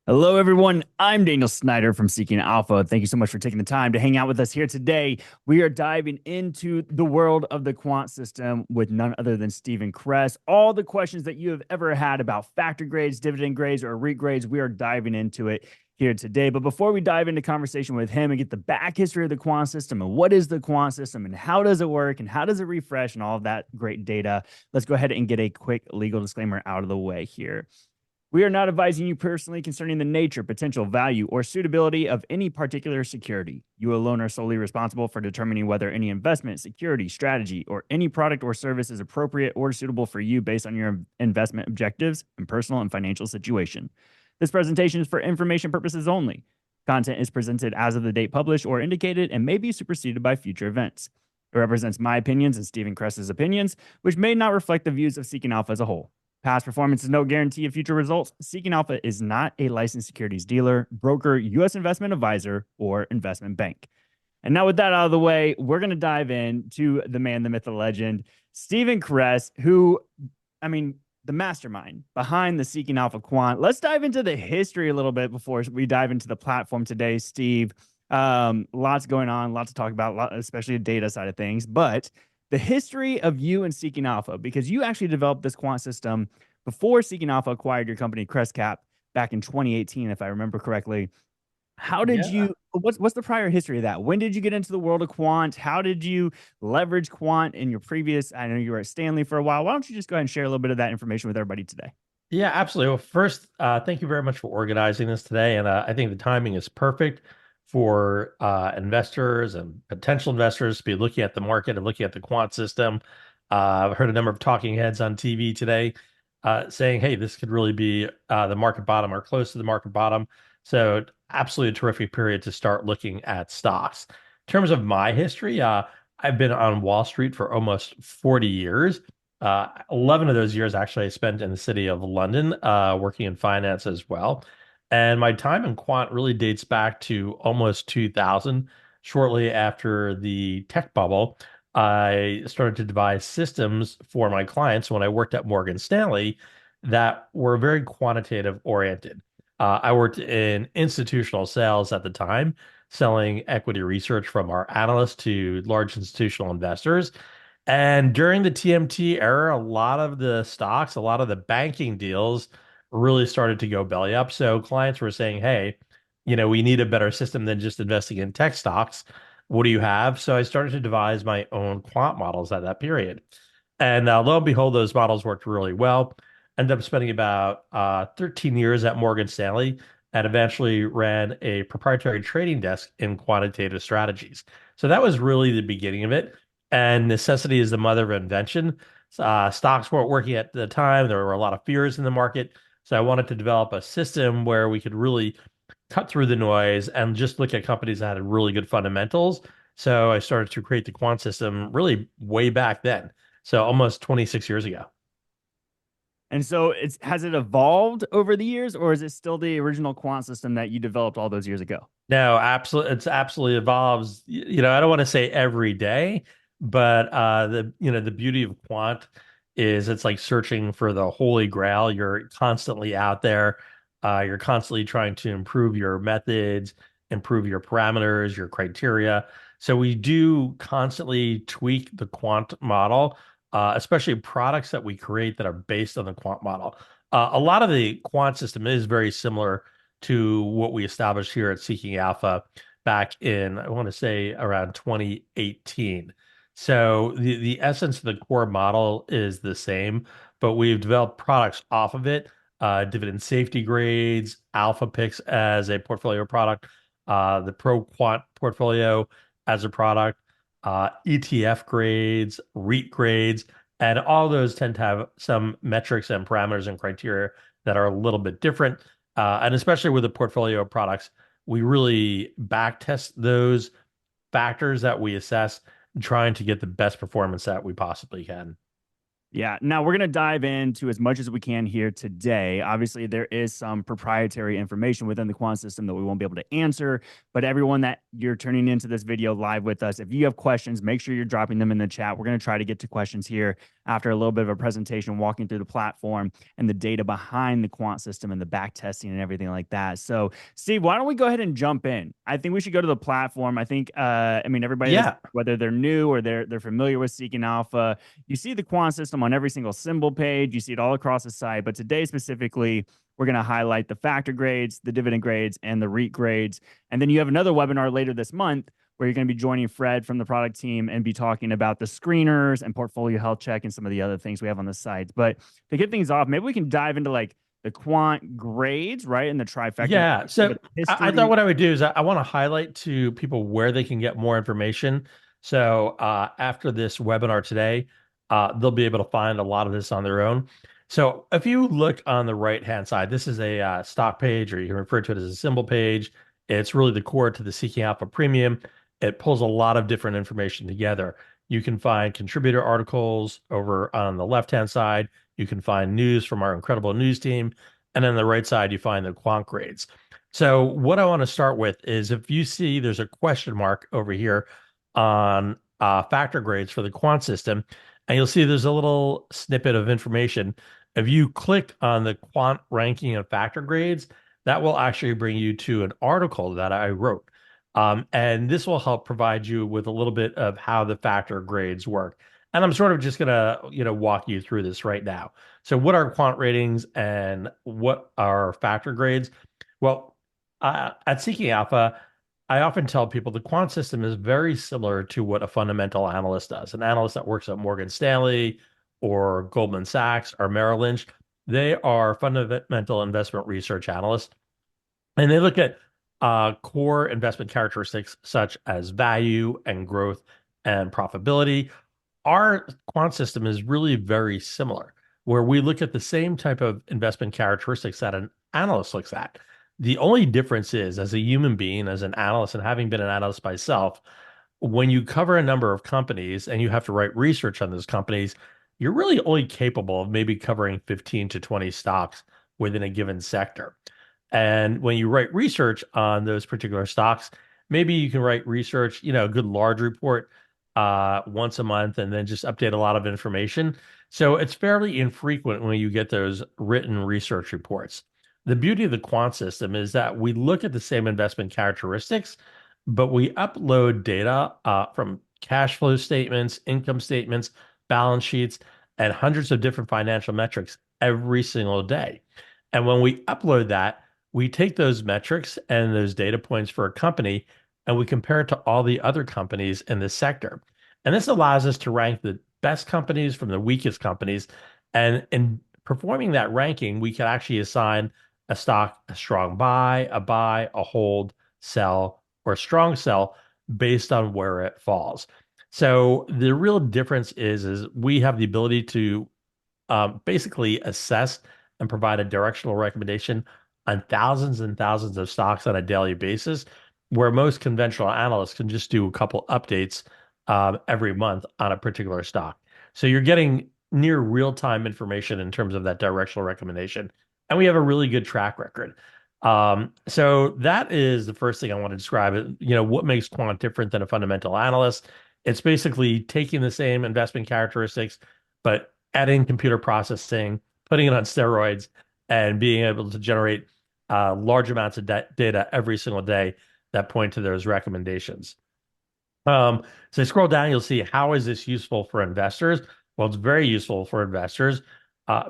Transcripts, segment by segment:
Hello, everyone. I'm Daniel Snyder from Seeking Alpha. Thank you so much for taking the time to hang out with us here today. We are diving into the world of the quant system with none other than Stephen Cress. All the questions that you have ever had about factor grades, dividend grades, or REIT grades, we are diving into it here today. But before we dive into conversation with him and get the back history of the quant system and what is the quant system and how does it work and how does it refresh and all of that great data, let's go ahead and get a quick legal disclaimer out of the way here. We are not advising you personally concerning the nature, potential value, or suitability of any particular security. You alone are solely responsible for determining whether any investment, security, strategy, or any product or service is appropriate or suitable for you based on your investment objectives and personal and financial situation. This presentation is for information purposes only. Content is presented as of the date published or indicated and may be superseded by future events. It represents my opinions and Stephen Cress's opinions, which may not reflect the views of Seeking Alpha as a whole. Past performance is no guarantee of future results. Seeking Alpha is not a licensed securities dealer, broker, U.S. investment advisor, or investment bank. And now, with that out of the way, we're going to dive into the man, the myth, the legend, Stephen Cress, who, the mastermind behind the Seeking Alpha Quant. Let's dive into the history a little bit before we dive into the platform today, Steve. Lots going on, lots to talk about, especially the data side of things. But the history of you and Seeking Alpha, because you actually developed this quant system before Seeking Alpha acquired your company, Cress back in 2018, if I remember correctly. How did Yeah, you, what's the prior history of that? When did you get into the world of quant? How did you leverage quant in your previous, I know you were at Stanley for a while. Why don't you just go ahead and share a little bit of that information with everybody today? yeah, absolutely. Well, first, thank you very much for organizing this today, and I think the timing is perfect for investors and potential investors to be looking at the market and looking at the quant system. I've heard a number of talking heads on TV today saying, "Hey, this could really be the market bottom or close to the market bottom." So, absolutely a terrific period to start looking at stocks. In terms of my history, I've been on Wall Street for almost 40 years. 11 of those years actually I spent in the city of London, working in finance as well. And my time in quant really dates back to almost 2000. Shortly after the tech bubble, I started to devise systems for my clients when I worked at Morgan Stanley that were very quantitative oriented. I worked in institutional sales at the time, selling equity research from our analysts to large institutional investors. And during the TMT era, a lot of the stocks, a lot of the banking deals really started to go belly up. So clients were saying, hey, we need a better system than just investing in tech stocks. What do you have? So I started to devise my own quant models at that period. And lo and behold, those models worked really well. Ended up spending about 13 years at Morgan Stanley and eventually ran a proprietary trading desk in quantitative strategies. So that was really the beginning of it. And necessity is the mother of invention. Stocks weren't working at the time. There were a lot of fears in the market. So I wanted to develop a system where we could really cut through the noise and just look at companies that had really good fundamentals. So I started to create the quant system really way back then. So almost 26 years ago. And so has it evolved over the years, or is it still the original quant system that you developed all those years ago? No, absolutely, it's absolutely evolves. I don't want to say every day, but the beauty of quant is it's like searching for the holy grail. You're constantly out there. You're constantly trying to improve your methods, improve your parameters, your criteria. So we do constantly tweak the quant model, especially products that we create that are based on the quant model. A lot of the quant system is very similar to what we established here at Seeking Alpha back in, I want to say, around 2018. So the essence of the core model is the same, but we've developed products off of it. Dividend safety grades, Alpha Picks as a portfolio product, the Pro Quant portfolio as a product, ETF grades, REIT grades, and all those tend to have some metrics and parameters and criteria that are a little bit different. And especially with the portfolio of products, we really back test those factors that we assess, trying to get the best performance that we possibly can. Yeah. Now we're going to dive into as much as we can here today. Obviously, there is some proprietary information within the quant system that we won't be able to answer. But everyone that you're turning into this video live with us, if you have questions, make sure you're dropping them in the chat. We're going to try to get to questions here after a little bit of a presentation, walking through the platform and the data behind the quant system and the back testing and everything like that. So, Steve, why don't we go ahead and jump in? I think we should go to the platform. I think, I mean, everybody that's Yeah. whether they're new or they're familiar with Seeking Alpha, you see the quant system on every single symbol page. You see it all across the site. But today, specifically, we're going to highlight the factor grades, the dividend grades, and the REIT grades. And then you have another webinar later this month where you're going to be joining Fred from the product team and be talking about the screeners and portfolio health check and some of the other things we have on the site. But to get things off, maybe we can dive into like the quant grades, right? And the trifecta. Yeah. So I thought History. what I would do is I want to highlight to people where they can get more information. So after this webinar today, they'll be able to find a lot of this on their own. So if you look on the right-hand side, this is a stock page, or you can refer to it as a symbol page. It's really the core to the Seeking Alpha Premium. It pulls a lot of different information together. You can find contributor articles over on the left-hand side. You can find news from our incredible news team. And then on the right side, you find the quant grades. So what I want to start with is if you see there's a question mark over here on factor grades for the quant system, and you'll see there's a little snippet of information. If you click on the quant ranking and factor grades, that will actually bring you to an article that I wrote. And this will help provide you with a little bit of how the factor grades work. And I'm sort of just gonna, walk you through this right now. So what are quant ratings and what are factor grades? Well, at Seeking Alpha, I often tell people the quant system is very similar to what a fundamental analyst does. An analyst that works at Morgan Stanley or Goldman Sachs or Merrill Lynch, they are fundamental investment research analysts. And they look at core investment characteristics such as value and growth and profitability. Our quant system is really very similar, where we look at the same type of investment characteristics that an analyst looks at. The only difference is, as a human being, as an analyst, and having been an analyst myself, when you cover a number of companies and you have to write research on those companies, you're really only capable of maybe covering 15 to 20 stocks within a given sector. And when you write research on those particular stocks, maybe you can write research, a good large report once a month and then just update a lot of information. So it's fairly infrequent when you get those written research reports. The beauty of the quant system is that we look at the same investment characteristics, but we upload data from cash flow statements, income statements, balance sheets, and hundreds of different financial metrics every single day. And when we upload that, we take those metrics and those data points for a company and we compare it to all the other companies in this sector. And this allows us to rank the best companies from the weakest companies. And in performing that ranking, we can actually assign a stock a strong buy, a hold, sell, or a strong sell based on where it falls. So the real difference is we have the ability to basically assess and provide a directional recommendation on thousands and thousands of stocks on a daily basis, where most conventional analysts can just do a couple updates every month on a particular stock. So you're getting near real-time information in terms of that directional recommendation. And we have a really good track record. So that is the first thing I want to describe. What makes quant different than a fundamental analyst? It's basically taking the same investment characteristics, but adding computer processing, putting it on steroids, and being able to generate large amounts of data every single day that point to those recommendations. So scroll down, you'll see how is this useful for investors? Well, it's very useful for investors.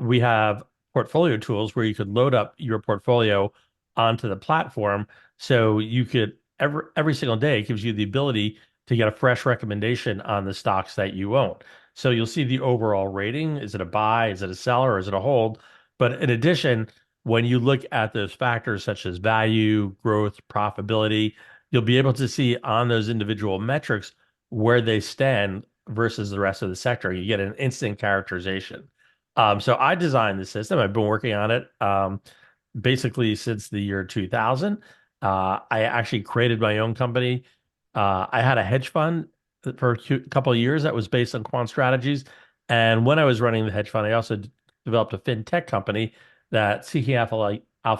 We have portfolio tools where you could load up your portfolio onto the platform. So you could every single day, it gives you the ability to get a fresh recommendation on the stocks that you own. So you'll see the overall rating. Is it a buy? Is it a sell? Or is it a hold? But in addition, when you look at those factors such as value, growth, profitability, you'll be able to see on those individual metrics where they stand versus the rest of the sector. You get an instant characterization. So I designed the system. I've been working on it basically since the year 2000. I actually created my own company. I had a hedge fund for a couple of years that was based on quant strategies. And when I was running the hedge fund, I also developed a fintech company that Seeking Alpha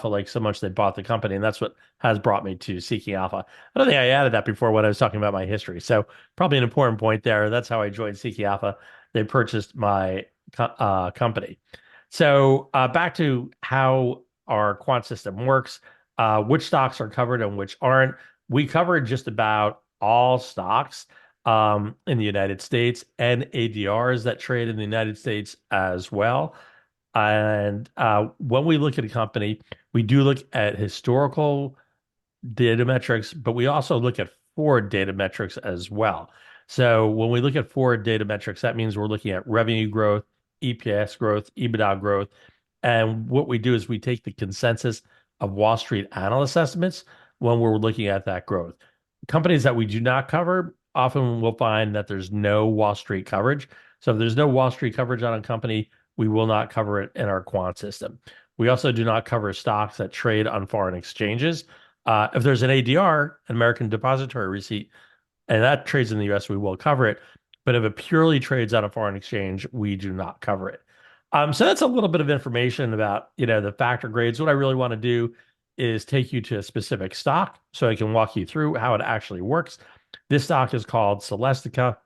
liked so much they bought the company, and that's what has brought me to Seeking Alpha. I don't think I added that before when I was talking about my history, so probably an important point there. That's how I joined Seeking Alpha. They purchased my company. So back to how our quant system works, which stocks are covered and which aren't. We covered just about all stocks in the United States and ADRs that trade in the United States as well. And when we look at a company, we do look at historical data metrics, but we also look at forward data metrics as well. So when we look at forward data metrics, that means we're looking at revenue growth, EPS growth, EBITDA growth. And what we do is we take the consensus of Wall Street analyst estimates when we're looking at that growth. Companies that we do not cover, often we'll find that there's no Wall Street coverage. So if there's no Wall Street coverage on a company, we will not cover it in our quant system. We also do not cover stocks that trade on foreign exchanges. If there's an ADR, an American Depository Receipt, and that trades in the US, we will cover it. But if it purely trades on a foreign exchange, we do not cover it. So that's a little bit of information about, the factor grades. What I really want to do is take you to a specific stock so I can walk you through how it actually works. This stock is called Celestica.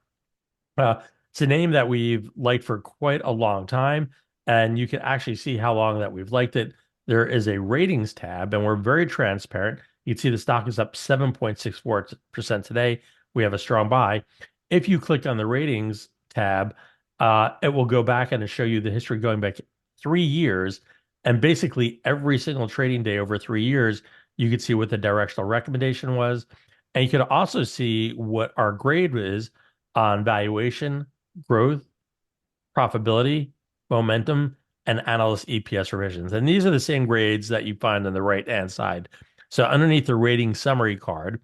It's a name that we've liked for quite a long time, and you can actually see how long that we've liked it. There is a ratings tab, and we're very transparent. You can see the stock is up 7.64% today. We have a strong buy. If you click on the ratings tab, it will go back and show you the history going back 3 years. And basically, every single trading day over 3 years, you could see what the directional recommendation was. And you could also see what our grade is on valuation, growth, profitability, momentum, and analyst EPS revisions. And these are the same grades that you find on the right-hand side. So underneath the rating summary card,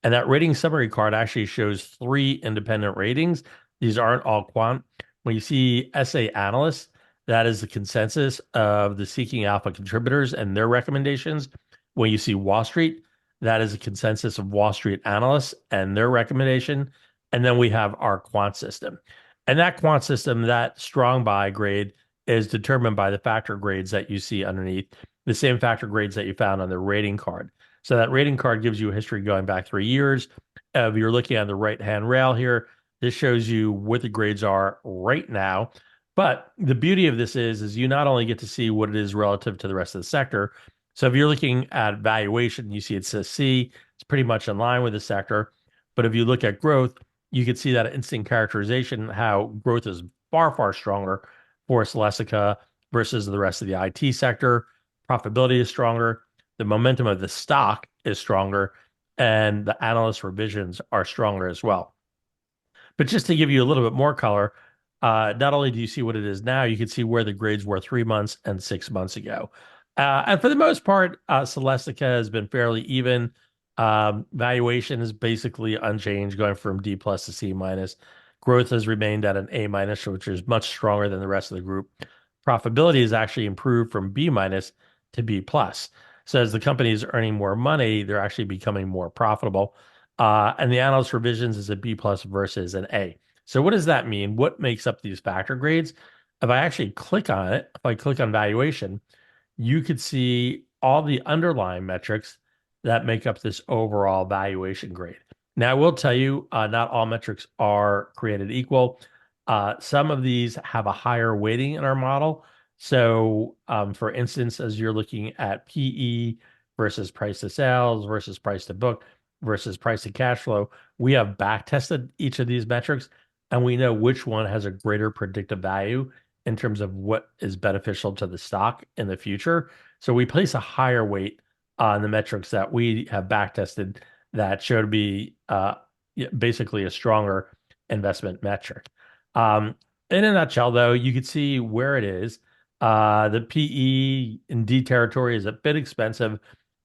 and that rating summary card actually shows 3 independent ratings. These aren't all quant. When you see SA analysts, that is the consensus of the Seeking Alpha contributors and their recommendations. When you see Wall Street, that is a consensus of Wall Street analysts and their recommendation. And then we have our quant system. And that quant system, that strong buy grade, is determined by the factor grades that you see underneath, the same factor grades that you found on the rating card. So that rating card gives you a history going back 3 years. If you're looking on the right-hand rail here, this shows you what the grades are right now. But the beauty of this is you not only get to see what it is relative to the rest of the sector. So if you're looking at valuation, you see it says C, it's pretty much in line with the sector. But if you look at growth, you can see that instant characterization, how growth is far, far stronger for Celestica versus the rest of the IT sector. Profitability is stronger. The momentum of the stock is stronger, and the analyst revisions are stronger as well. But just to give you a little bit more color, not only do you see what it is now, you can see where the grades were 3 months and 6 months ago. And for the most part, Celestica has been fairly even. Valuation is basically unchanged, going from D plus to C minus. Growth has remained at an A minus, which is much stronger than the rest of the group. Profitability has actually improved from B minus to B plus. So as the company is earning more money, they're actually becoming more profitable. And the analyst revisions is a B plus versus an A. So what does that mean? What makes up these factor grades? If I actually click on it, if I click on valuation, you could see all the underlying metrics that make up this overall valuation grade. Now, I will tell you, not all metrics are created equal. Some of these have a higher weighting in our model. So, for instance, as you're looking at PE versus price to sales versus price to book versus price to cash flow, we have back tested each of these metrics, and we know which one has a greater predictive value in terms of what is beneficial to the stock in the future. So we place a higher weight on the metrics that we have back tested that show to be basically a stronger investment metric. In a nutshell, though, you can see where it is. The PE in D territory is a bit expensive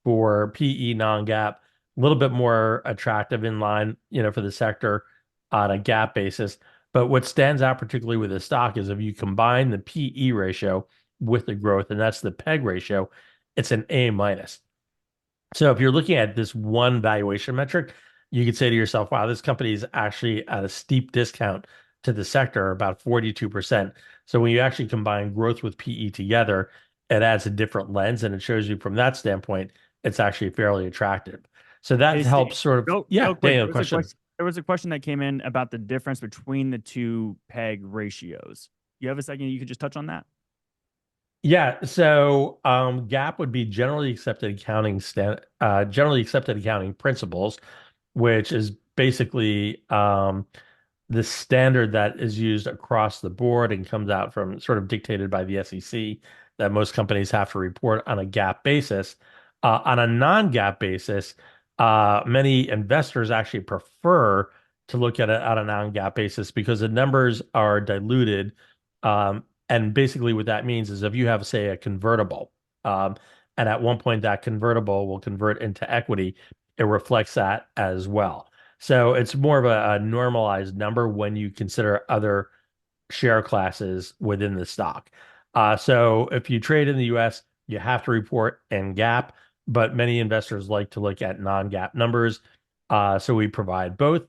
for PE non-GAAP, a little bit more attractive in line, for the sector on a GAAP basis. But what stands out particularly with the stock is if you combine the PE ratio with the growth, and that's the PEG ratio, it's an A minus. So if you're looking at this one valuation metric, you could say to yourself, wow, this company is actually at a steep discount to the sector, about 42%. So when you actually combine growth with PE together, it adds a different lens and it shows you from that standpoint, it's actually fairly attractive. So that Hey, Steve, helps sort of, real yeah, quick. Daniel, question. There was a question that came in about the difference between the two peg ratios. You have a second? You could just touch on that. Yeah, so GAAP would be generally accepted accounting principles, which is basically the standard that is used across the board and comes out from sort of dictated by the SEC that most companies have to report on a GAAP basis. On a non-GAAP basis, many investors actually prefer to look at it on a non-GAAP basis because the numbers are diluted. And basically, what that means is if you have, say, a convertible, um, and at one point that convertible will convert into equity, it reflects that as well. So it's more of a normalized number when you consider other share classes within the stock. So if you trade in the US, you have to report in GAAP, but many investors like to look at non-GAAP numbers. So we provide both.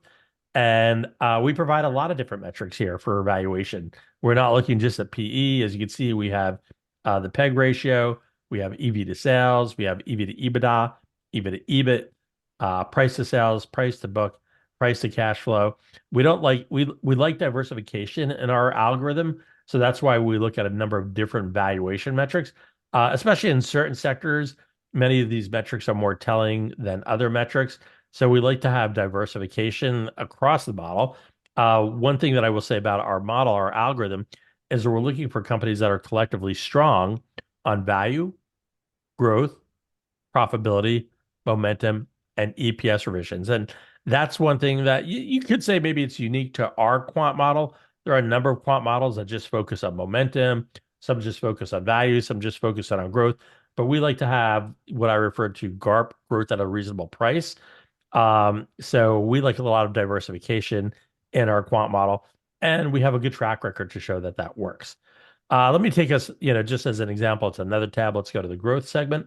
And we provide a lot of different metrics here for evaluation. We're not looking just at PE. As you can see, we have the PEG ratio, we have EV to sales, we have EV to EBITDA, EV to EBIT, price to sales, price to book, price to cash flow. We like diversification in our algorithm, so that's why we look at a number of different valuation metrics, especially in certain sectors. Many of these metrics are more telling than other metrics, so we like to have diversification across the model. One thing that I will say about our model, our algorithm, is that we're looking for companies that are collectively strong on value, growth, profitability, momentum, and EPS revisions. And that's one thing that you could say maybe it's unique to our quant model. There are a number of quant models that just focus on momentum, some just focus on value, some just focus on growth. But we like to have what I refer to GARP, growth at a reasonable price. So we like a lot of diversification in our quant model, and we have a good track record to show that that works. Let me take us, just as an example, it's another tab. Let's go to the growth segment.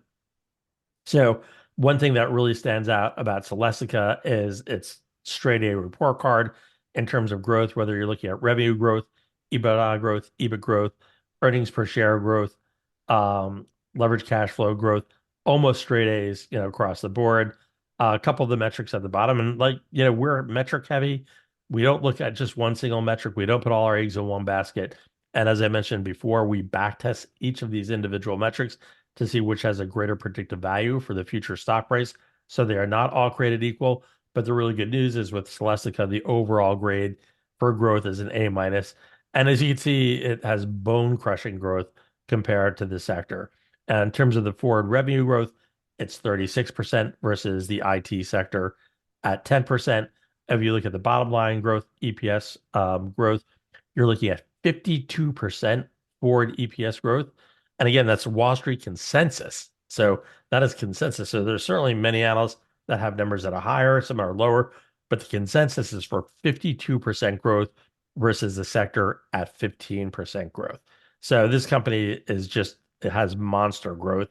So one thing that really stands out about Celestica is its straight A report card in terms of growth, whether you're looking at revenue growth, EBITDA growth, EBIT growth, earnings per share growth, leverage cash flow growth, almost straight A's, across the board. A couple of the metrics at the bottom, and we're metric heavy. We don't look at just one single metric. We don't put all our eggs in one basket. And as I mentioned before, we backtest each of these individual metrics to see which has a greater predictive value for the future stock price. So they are not all created equal. But the really good news is with Celestica, the overall grade for growth is an A minus. And as you can see, it has bone crushing growth compared to the sector. And in terms of the forward revenue growth, it's 36% versus the IT sector at 10%. If you look at the bottom line growth, EPS growth, you're looking at 52% forward EPS growth. And again, that's Wall Street consensus. So that is consensus. So there's certainly many analysts that have numbers that are higher, some are lower, but the consensus is for 52% growth versus the sector at 15% growth. So this company it has monster growth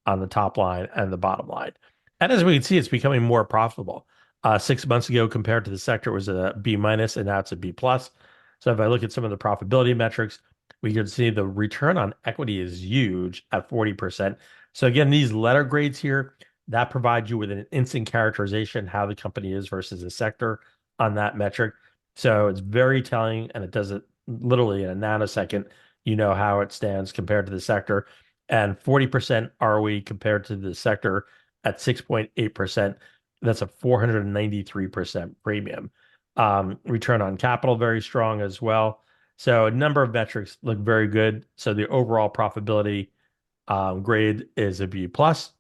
on the top line and the bottom line. And as we can see, it's becoming more profitable. 6 months ago, compared to the sector, it was a B minus, and now it's a B plus. So if I look at some of the profitability metrics, we can see the return on equity is huge at 40%. So again, these letter grades here, that provides you with an instant characterization how the company is versus the sector on that metric. So it's very telling, and it does it literally in a nanosecond. You know how it stands compared to the sector. And 40% ROE compared to the sector at 6.8%. That's a 493% premium. Return on capital, very strong as well. So a number of metrics look very good. So the overall profitability grade is a B plus.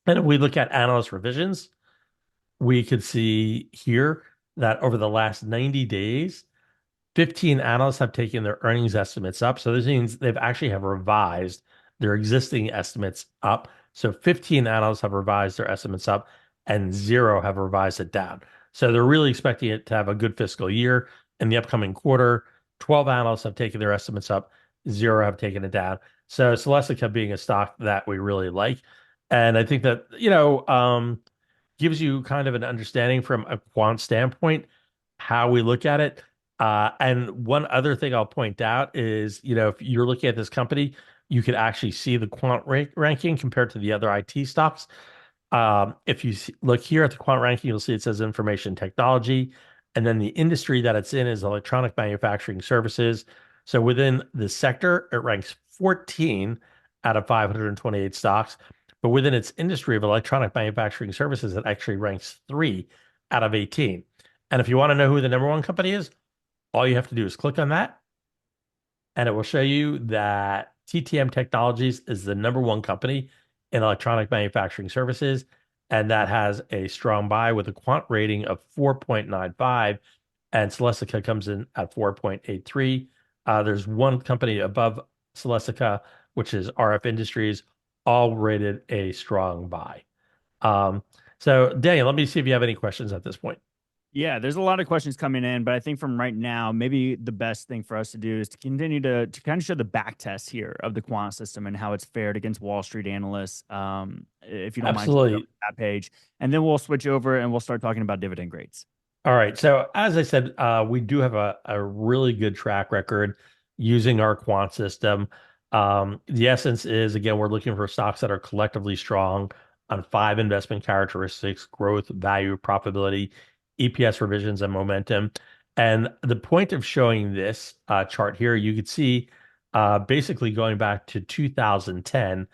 And if we look at analyst revisions, we could see here that over the last 90 days, 15 analysts have taken their earnings estimates up. So this means they've actually have revised their existing estimates up. So 15 analysts have revised their estimates up and zero have revised it down. So they're really expecting it to have a good fiscal year in the upcoming quarter. 12 analysts have taken their estimates up, zero have taken it down. So Celestica being a stock that we really like. And I think that, gives you kind of an understanding from a quant standpoint how we look at it. And one other thing I'll point out is, if you're looking at this company, you could actually see the ranking compared to the other IT stocks. If you look here at the quant ranking, you'll see it says information technology, and then the industry that it's in is electronic manufacturing services. So within the sector, it ranks 14 out of 528 stocks, but within its industry of electronic manufacturing services, it actually ranks 3 out of 18. And if you want to know who the number one company is, all you have to do is click on that, and it will show you that TTM Technologies is the number one company in electronic manufacturing services, and that has a strong buy with a quant rating of 4.95, and Celestica comes in at 4.83. There's one company above Celestica, which is RF Industries, all rated a strong buy. So, Daniel, let me see if you have any questions at this point. Yeah, there's a lot of questions coming in, but I think from right now, maybe the best thing for us to do is to continue to kind of show the back test here of the quant system and how it's fared against Wall Street analysts. If you don't mind, just go to Absolutely. that page, and then we'll switch over and we'll start talking about dividend grades. All right. So as I said, we do have a really good track record using our quant system. The essence is, again, we're looking for stocks that are collectively strong on 5 investment characteristics: growth, value, profitability, EPS revisions, and momentum. And the point of showing this chart here, you could see basically going back to 2010,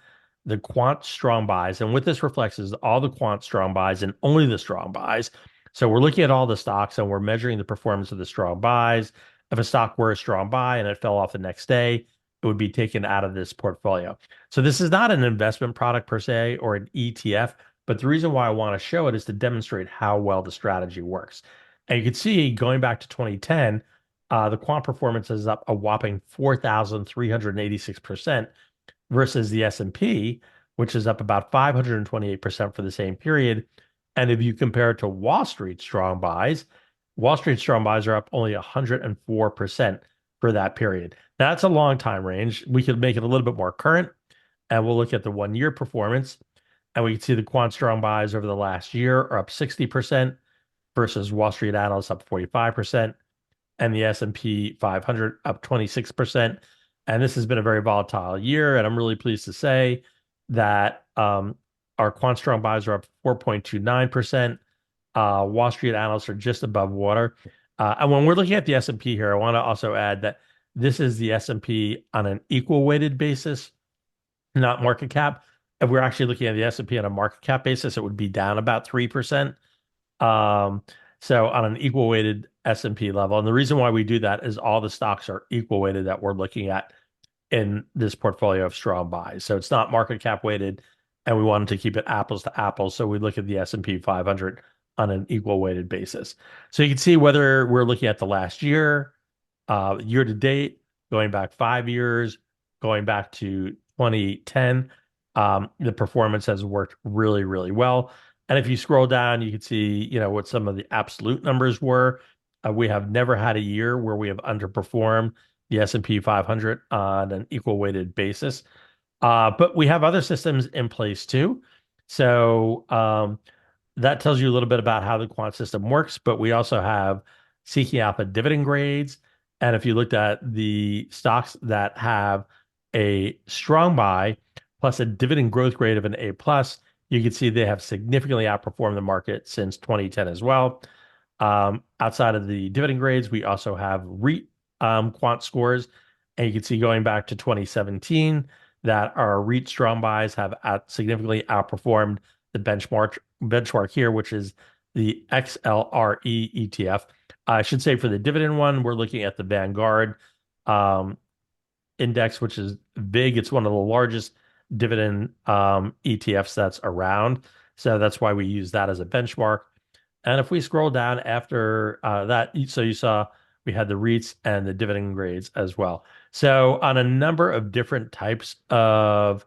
the quant strong buys. And what this reflects is all the quant strong buys and only the strong buys. So we're looking at all the stocks and we're measuring the performance of the strong buys. If a stock were a strong buy and it fell off the next day, it would be taken out of this portfolio. So this is not an investment product per se or an ETF, but the reason why I want to show it is to demonstrate how well the strategy works. And you can see going back to 2010, the quant performance is up a whopping 4,386% versus the S&P, which is up about 528% for the same period. And if you compare it to Wall Street strong buys are up only 104% for that period. That's a long time range. We could make it a little bit more current, and we'll look at the 1 year performance. And we can see the quant strong buys over the last year are up 60% versus Wall Street analysts up 45%, and the S&P 500 up 26%. And this has been a very volatile year, and I'm really pleased to say that our quant strong buys are up 4.29%. Wall Street analysts are just above water. And when we're looking at the S&P here, I want to also add that this is the S&P on an equal weighted basis, not market cap. If we're actually looking at the S&P on a market cap basis, it would be down about 3%. So on an equal weighted S&P level. And the reason why we do that is all the stocks are equal weighted that we're looking at in this portfolio of strong buys. So it's not market cap weighted, and we wanted to keep it apples to apples. So we look at the S&P 500 on an equal weighted basis. So you can see whether we're looking at the last year, year to date, going back 5 years, going back to 2010, the performance has worked really, really well. And if you scroll down, you can see, what some of the absolute numbers were. We have never had a year where we have underperformed the S&P 500 on an equal weighted basis. But we have other systems in place too. So that tells you a little bit about how the quant system works. But we also have Seeking Alpha dividend grades. And if you looked at the stocks that have a strong buy plus a dividend growth grade of an A plus, you can see they have significantly outperformed the market since 2010 as well. Outside of the dividend grades, we also have REIT quant scores. And you can see going back to 2017 that our REIT strong buys have significantly outperformed the benchmark here, which is the XLRE ETF. I should say for the dividend one, we're looking at the Vanguard index, which is big. It's one of the largest dividend ETFs that's around. So that's why we use that as a benchmark. And if we scroll down after that, so you saw we had the REITs and the dividend grades as well. So on a number of different types of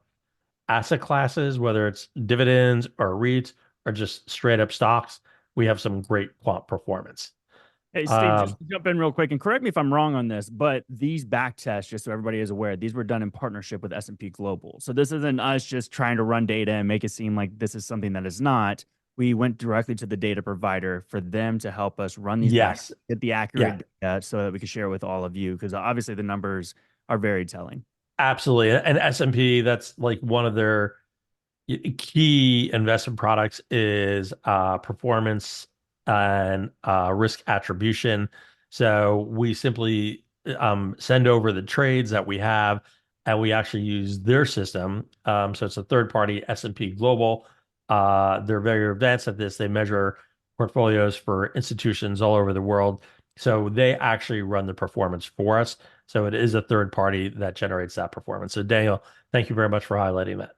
asset classes, whether it's dividends or REITs or just straight up stocks, we have some great quant performance. Hey, Steve, just to jump in real quick and correct me if I'm wrong on this, but these back tests, just so everybody is aware, these were done in partnership with S&P Global. So this isn't us just trying to run data and make it seem like this is something that is not. we went directly to the data provider for them to help us run these back, Yes. get the Yeah, accurate data so that we could share with all of you. Because obviously the numbers are very telling. absolutely. And S&P, that's like one of their key investment products is performance and risk attribution. So we simply send over the trades that we have, and we actually use their system. So it's a third party S&P Global. They're very advanced at this. They measure portfolios for institutions all over the world. So they actually run the performance for us. So it is a third party that generates that performance. So Daniel, thank you very much for highlighting that.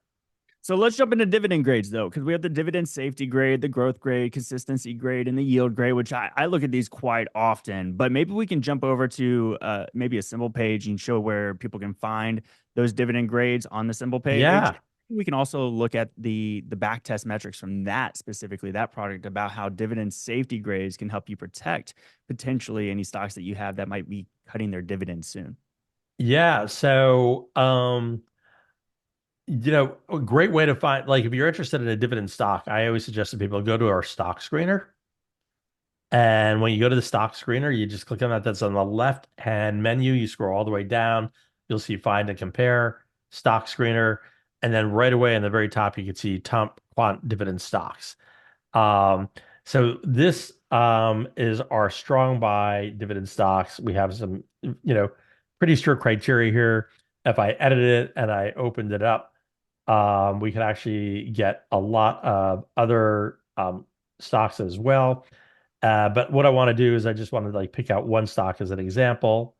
So let's jump into dividend grades though, because we have the dividend safety grade, the growth grade, consistency grade, and the yield grade, which I look at these quite often. But maybe we can jump over to maybe a symbol page and show where people can find those dividend grades on the symbol page. Yeah. We can also look at the back test metrics from that specifically, that product, about how dividend safety grades can help you protect potentially any stocks that you have that might be cutting their dividends soon. Yeah. So, a great way to find, like, if you're interested in a dividend stock, I always suggest to people go to our stock screener. And when you go to the stock screener, you just click on that. That's on the left hand menu. You scroll all the way down. You'll see find and compare, stock screener. And then right away in the very top, you can see top quant dividend stocks. Um, so this is our strong buy dividend stocks. We have some, pretty strict criteria here. If I edited it and I opened it up, we could actually get a lot of other stocks as well. But what I want to do is I just want to like pick out one stock as an example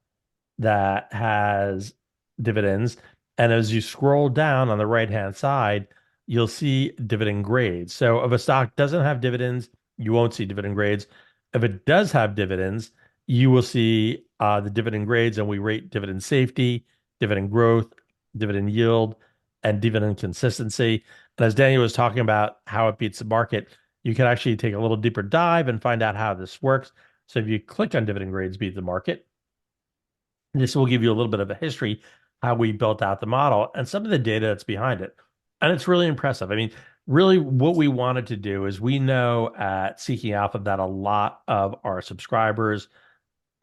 that has dividends. And as you scroll down on the right-hand side, you'll see dividend grades. So if a stock doesn't have dividends, you won't see dividend grades. If it does have dividends, you will see the dividend grades, and we rate dividend safety, dividend growth, dividend yield, and dividend consistency. And as Daniel was talking about how it beats the market, you can actually take a little deeper dive and find out how this works. So if you click on dividend grades beat the market, this will give you a little bit of a history how we built out the model and some of the data that's behind it. And it's really impressive. I mean, really what we wanted to do is we know at Seeking Alpha that a lot of our subscribers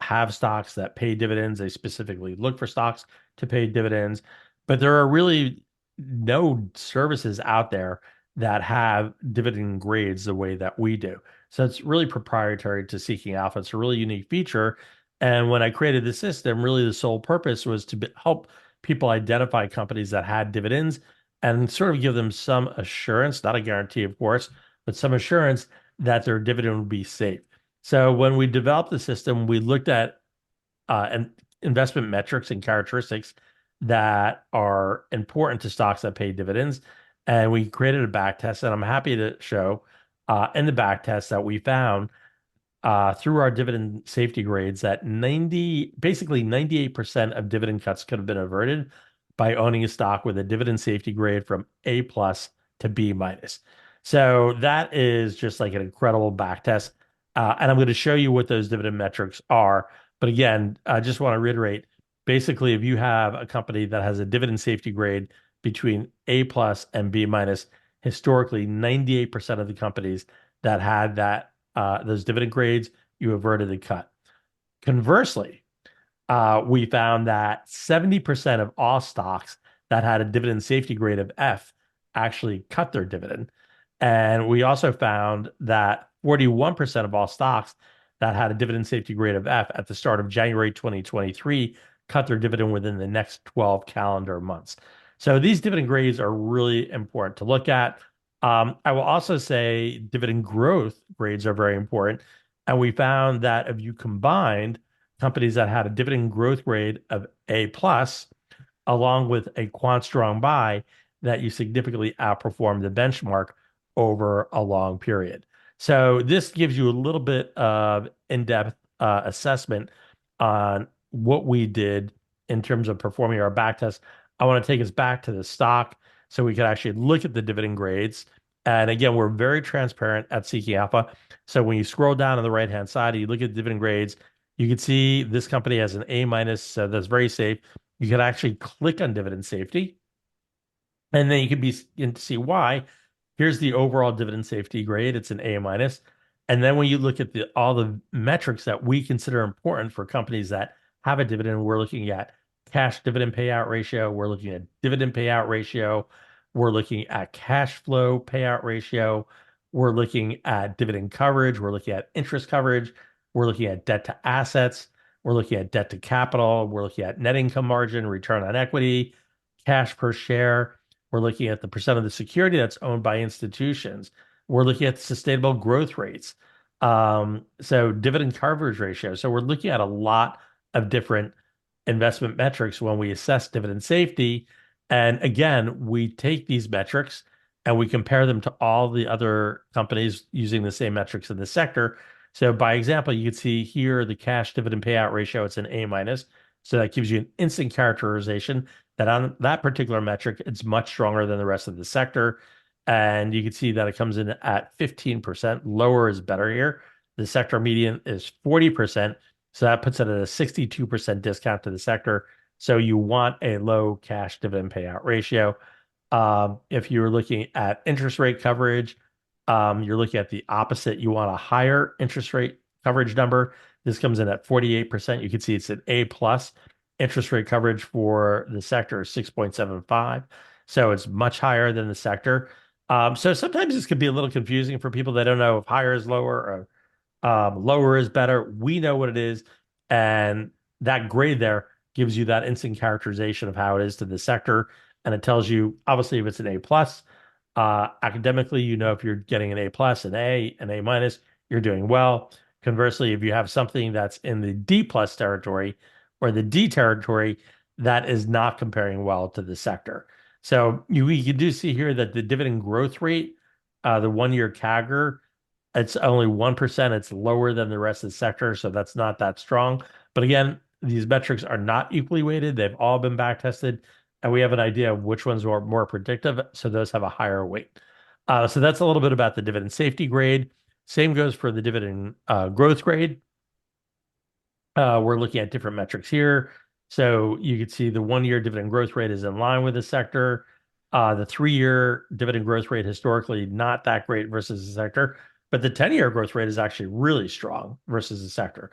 have stocks that pay dividends. They specifically look for stocks to pay dividends, but there are really no services out there that have dividend grades the way that we do. So it's really proprietary to Seeking Alpha. It's a really unique feature. And when I created the system, really the sole purpose was to help people identify companies that had dividends and sort of give them some assurance, not a guarantee, of course, but some assurance that their dividend would be safe. So when we developed the system, we looked at and investment metrics and characteristics that are important to stocks that pay dividends. And we created a back test, and I'm happy to show in the back test that we found through our dividend safety grades that basically 98% of dividend cuts could have been averted by owning a stock with a dividend safety grade from A plus to B minus. So that is just like an incredible back test. And I'm going to show you what those dividend metrics are. But again, I just want to reiterate, basically, if you have a company that has a dividend safety grade between A plus and B minus, historically, 98% of the companies that had those dividend grades, you averted the cut. Conversely, we found that 70% of all stocks that had a dividend safety grade of F actually cut their dividend. And we also found that 41% of all stocks that had a dividend safety grade of F at the start of January 2023 cut their dividend within the next 12 calendar months. So these dividend grades are really important to look at. I will also say dividend growth grades are very important. And we found that if you combined companies that had a dividend growth grade of A plus, along with a quant strong buy, that you significantly outperform the benchmark over a long period. So this gives you a little bit of in-depth assessment on what we did in terms of performing our back test. I want to take us back to the stock so we can actually look at the dividend grades. And again, we're very transparent at Seeking Alpha. So when you scroll down on the right-hand side, you look at the dividend grades, you can see this company has an A minus, so that's very safe. You can actually click on dividend safety, and then you can begin to see why. here's the overall dividend safety grade. It's an A minus. And then when you look at all the metrics that we consider important for companies that have a dividend, we're looking at cash dividend payout ratio. We're looking at dividend payout ratio. We're looking at cash flow payout ratio. We're looking at dividend coverage. We're looking at interest coverage. We're looking at debt to assets. We're looking at debt to capital. We're looking at net income margin, return on equity, cash per share. We're looking at the percent of the security that's owned by institutions. We're looking at sustainable growth rates. So dividend coverage ratio. So we're looking at a lot of different investment metrics when we assess dividend safety. And again, we take these metrics and we compare them to all the other companies using the same metrics in the sector. So by example, you can see here the cash dividend payout ratio, it's an A minus. So that gives you an instant characterization that on that particular metric, it's much stronger than the rest of the sector. And you can see that it comes in at 15%. Lower is better here. The sector median is 40%. So that puts it at a 62% discount to the sector. So you want a low cash dividend payout ratio. If you're looking at interest rate coverage, you're looking at the opposite. You want a higher interest rate coverage number. This comes in at 48%. You can see it's an A plus. Interest rate coverage for the sector is 6.75. So it's much higher than the sector. So sometimes this could be a little confusing for people that don't know if higher is lower or lower is better. We know what it is. And that grade there gives you that instant characterization of how it is to the sector. And it tells you, obviously, if it's an A plus, academically, you know, if you're getting an A plus, an A minus, you're doing well. Conversely, if you have something that's in the D plus territory or the D territory, that is not comparing well to the sector. So you do see here that the dividend growth rate, the 1 year CAGR, it's only 1%. It's lower than the rest of the sector, so that's not that strong. But again, these metrics are not equally weighted. They've all been back tested, and we have an idea of which ones are more predictive, so those have a higher weight. So that's a little bit about the dividend safety grade. Same goes for the dividend growth grade. We're looking at different metrics here. So you can see the 1 year dividend growth rate is in line with the sector. The 3 year dividend growth rate historically not that great versus the sector, but the 10-year growth rate is actually really strong versus the sector.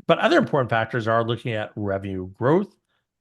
But other important factors are looking at revenue growth,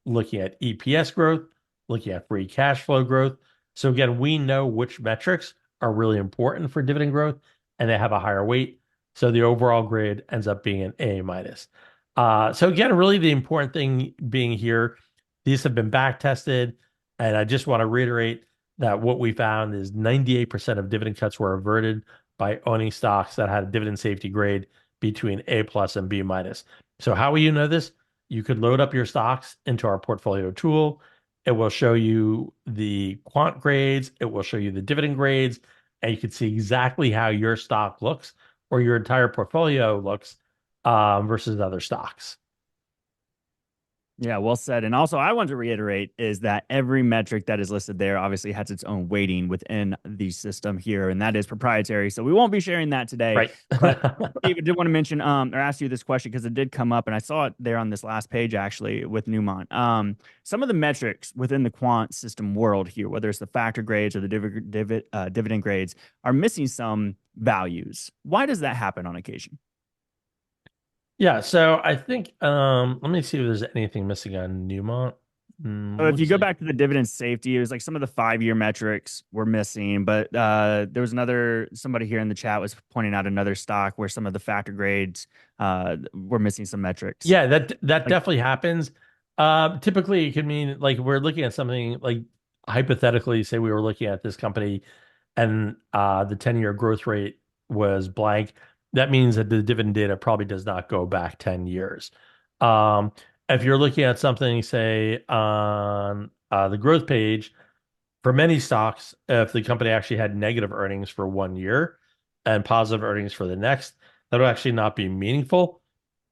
looking at EPS growth, looking at free cash flow growth. So again, we know which metrics are really important for dividend growth, and they have a higher weight. So the overall grade ends up being an A minus. So again, really the important thing being here, these have been back tested. And I just want to reiterate that what we found is 98% of dividend cuts were averted by owning stocks that had a dividend safety grade between A plus and B minus. So how will you know this? You could load up your stocks into our portfolio tool. It will show you the quant grades. It will show you the dividend grades, and you can see exactly how your stock looks or your entire portfolio looks versus other stocks. Yeah, well said. And also, I want to reiterate is that every metric that is listed there obviously has its own weighting within the system here, and that is proprietary. So we won't be sharing that today. Right. But David did want to mention or ask you this question because it did come up, and I saw it there on this last page actually with Newmont. Some of the metrics within the quant system world here, whether it's the factor grades or the dividend grades, are missing some values. Why does that happen on occasion? Yeah, so I think let me see if there's anything missing on Newmont. So if you Looks go like back to the dividend safety, it was like some of the 5 year metrics were missing, but there was somebody here in the chat was pointing out another stock where some of the factor grades were missing some metrics. yeah, that definitely happens. Typically it could mean like we're looking at something like hypothetically, say we were looking at this company and the 10-year growth rate was blank. That means that the dividend data probably does not go back 10 years. Um, if you're looking at something, say, on the growth page, for many stocks, if the company actually had negative earnings for 1 year and positive earnings for the next, that'll actually not be meaningful.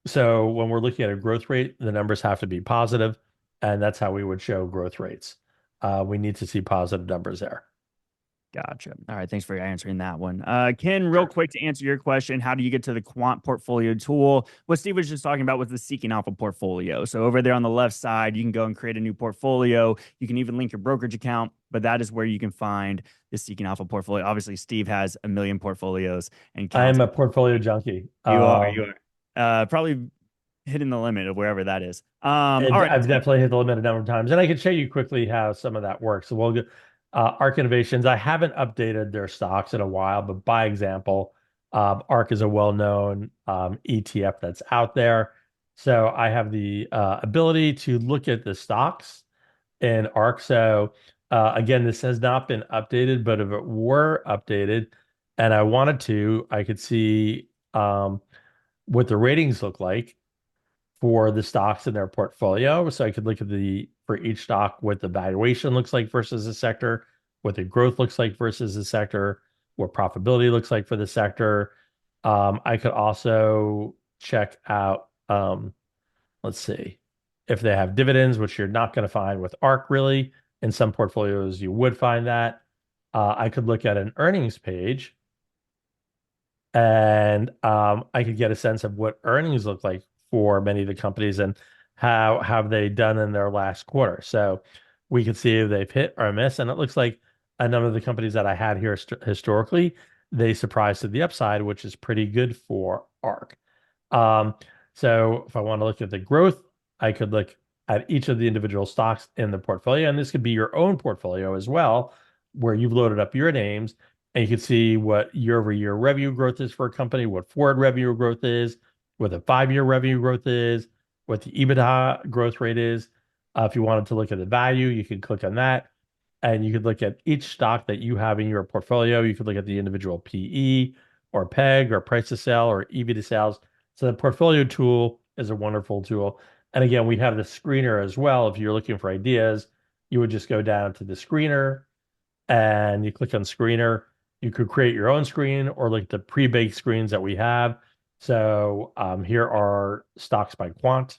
So when we're looking at a growth rate, the numbers have to be positive, and that's how we would show growth rates. We need to see positive numbers there. Gotcha. All right. Thanks for answering that one. Ken, real quick to answer your question, how do you get to the quant portfolio tool? What Steve was just talking about was the Seeking Alpha portfolio. So over there on the left side, you can go and create a new portfolio. You can even link your brokerage account, but that is where you can find the Seeking Alpha portfolio. Obviously, Steve has a million portfolios and I am counting. a portfolio junkie. You are. Probably hitting the limit of wherever that is. All And right. I've definitely hit the limit a number of times, and I can show you quickly how some of that works. So we'll get ARK Innovations. I haven't updated their stocks in a while, but by example, ARK is a well-known ETF that's out there. So I have the ability to look at the stocks in ARK. So again, this has not been updated, but if it were updated and I wanted to, I could see what the ratings look like for the stocks in their portfolio. So I could look at for each stock, what the valuation looks like versus the sector, what the growth looks like versus the sector, what profitability looks like for the sector. I could also check out, let's see, if they have dividends, which you're not going to find with ARK really. In some portfolios, you would find that. I could look at an earnings page and I could get a sense of what earnings look like for many of the companies and how have they done in their last quarter. So we can see if they've hit or missed, and it looks like a number of the companies that I had here historically, they surprised to the upside, which is pretty good for ARK. Um, so if I want to look at the growth, I could look at each of the individual stocks in the portfolio, and this could be your own portfolio as well, where you've loaded up your names and you can see what year-over-year revenue growth is for a company, what forward revenue growth is, what the 5-year revenue growth is, what the EBITDA growth rate is. If you wanted to look at the value, you could click on that, and you could look at each stock that you have in your portfolio. You could look at the individual PE or PEG or price to sell or EV to sales. So the portfolio tool is a wonderful tool. And again, we have the screener as well. If you're looking for ideas, you would just go down to the screener and you click on screener. You could create your own screen or like the pre-baked screens that we have. So here are stocks by Quant.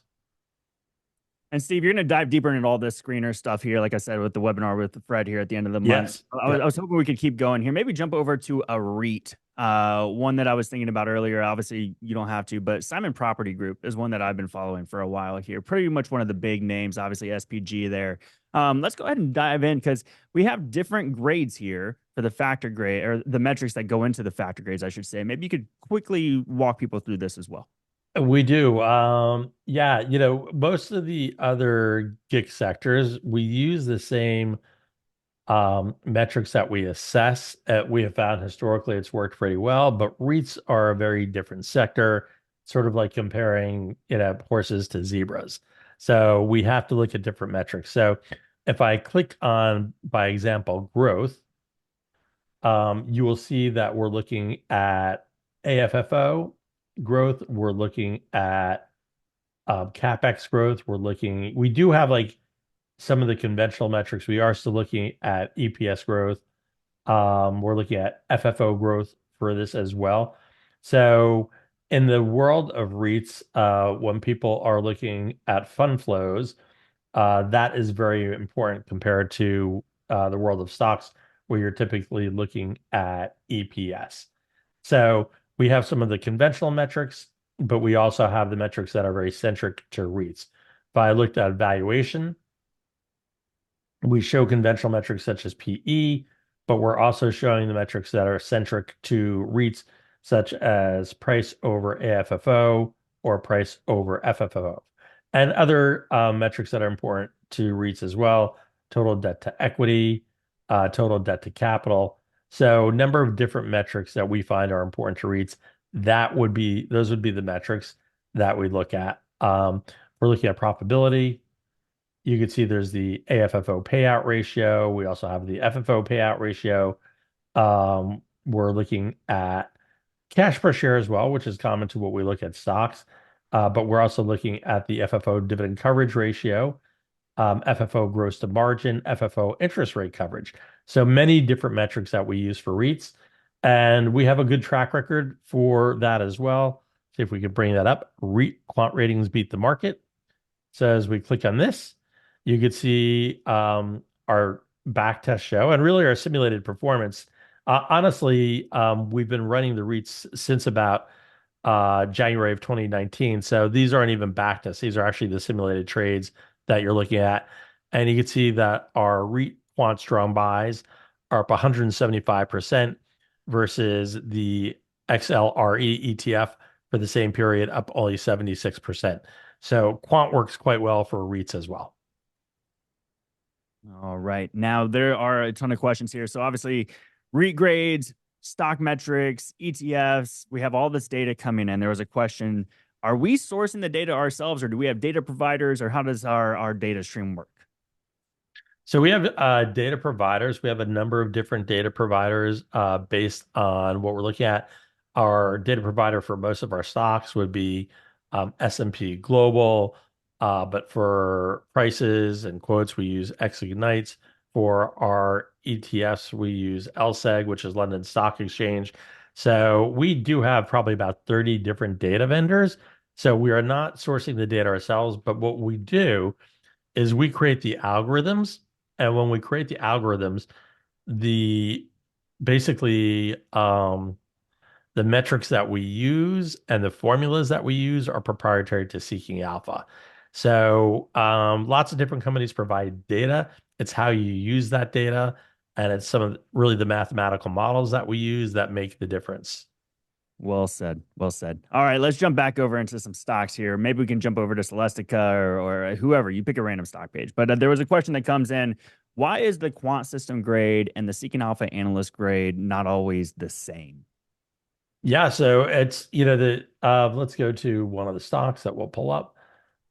And Steve, you're going to dive deeper into all this screener stuff here, like I said, with the webinar with Fred here at the end of the month. Yes. I was hoping we could keep going here. Maybe jump over to a REIT. One that I was thinking about earlier. Obviously, you don't have to, but Simon Property Group is one that I've been following for a while here. Pretty much one of the big names, obviously SPG there. Let's go ahead and dive in because we have different grades here for the factor grade or the metrics that go into the factor grades, I should say. Maybe you could quickly walk people through this as well. We do. Yeah, most of the other gig sectors, we use the same metrics that we assess. We have found historically it's worked pretty well, but REITs are a very different sector, sort of like comparing, horses to zebras. So we have to look at different metrics. So if I click on, by example, growth, you will see that we're looking at AFFO growth. We're looking at CapEx growth. We do have like some of the conventional metrics. We are still looking at EPS growth. We're looking at FFO growth for this as well. So in the world of REITs, when people are looking at fund flows, that is very important compared to the world of stocks, where you're typically looking at EPS. So we have some of the conventional metrics, but we also have the metrics that are very centric to REITs. If I looked at valuation, we show conventional metrics such as PE, but we're also showing the metrics that are centric to REITs, such as price over AFFO or price over FFO, and other metrics that are important to REITs as well: total debt to equity, total debt to capital. So, number of different metrics that we find are important to REITs. Those would be the metrics that we look at. We're looking at profitability. You can see there's the AFFO payout ratio. We also have the FFO payout ratio. We're looking at cash per share as well, which is common to what we look at stocks. But we're also looking at the FFO dividend coverage ratio, FFO gross to margin, FFO interest rate coverage. So many different metrics that we use for REITs. And we have a good track record for that as well. See if we could bring that up. REIT quant ratings beat the market. So as we click on this, you could see our backtest show and really our simulated performance. Honestly, we've been running the REITs since about January of 2019. So these aren't even backtests. These are actually the simulated trades that you're looking at. And you can see that our REIT quant strong buys are up 175% versus the XLRE ETF for the same period, up only 76%. So quant works quite well for REITs as well. All right. Now there are a ton of questions here. So obviously, REIT grades, stock metrics, ETFs, we have all this data coming in. There was a question, are we sourcing the data ourselves or do we have data providers or how does our data stream work? So we have data providers. We have a number of different data providers based on what we're looking at. Our data provider for most of our stocks would be S&P Global, but for prices and quotes, we use Exignites. For our ETFs, we use LSEG, which is London Stock Exchange. So we do have probably about 30 different data vendors. So we are not sourcing the data ourselves, but what we do is we create the algorithms. And when we create the algorithms, the basically the metrics that we use and the formulas that we use are proprietary to Seeking Alpha. So lots of different companies provide data. It's how you use that data, and it's some of really the mathematical models that we use that make the difference. Well said. Well said. All right, let's jump back over into some stocks here. Maybe we can jump over to Celestica or whoever. You pick a random stock page. But there was a question that comes in. Why is the quant system grade and the Seeking Alpha analyst grade not always the same? Yeah, so it's the let's go to one of the stocks that we'll pull up.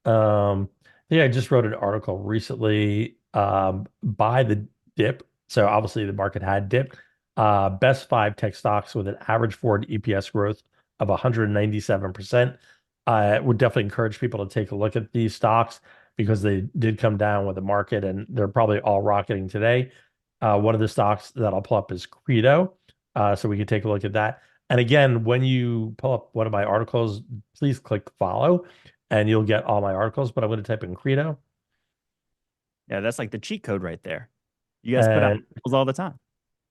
Yeah, I just wrote an article recently by the dip. So obviously the market had dipped. Best five tech stocks with an average forward EPS growth of 197%. I would definitely encourage people to take a look at these stocks because they did come down with the market and they're probably all rocketing today. One of the stocks that I'll pull up is Credo. So we can take a look at that. And again, when you pull up one of my articles, please click follow and you'll get all my articles. But I'm going to type in Credo. Yeah, that's like the cheat code right there. You guys put out And articles all the time.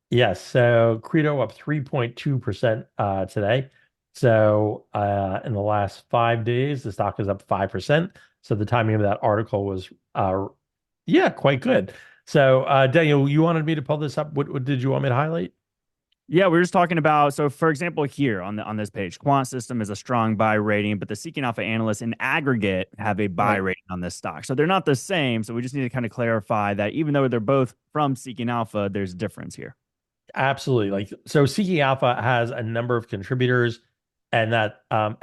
yes, so Credo up 3.2% today. So in the last 5 days, the stock is up 5%. So the timing of that article was, yeah, quite good. So Daniel, you wanted me to pull this up. What did you want me to highlight? Yeah, we were just talking about, so for example, here on this page, Quant System is a strong buy rating, but the Seeking Alpha analysts in aggregate have a buy Right. rating on this stock. So they're not the same. So we just need to kind of clarify that even though they're both from Seeking Alpha, there's a difference here. Absolutely. Like so Seeking Alpha has a number of contributors and that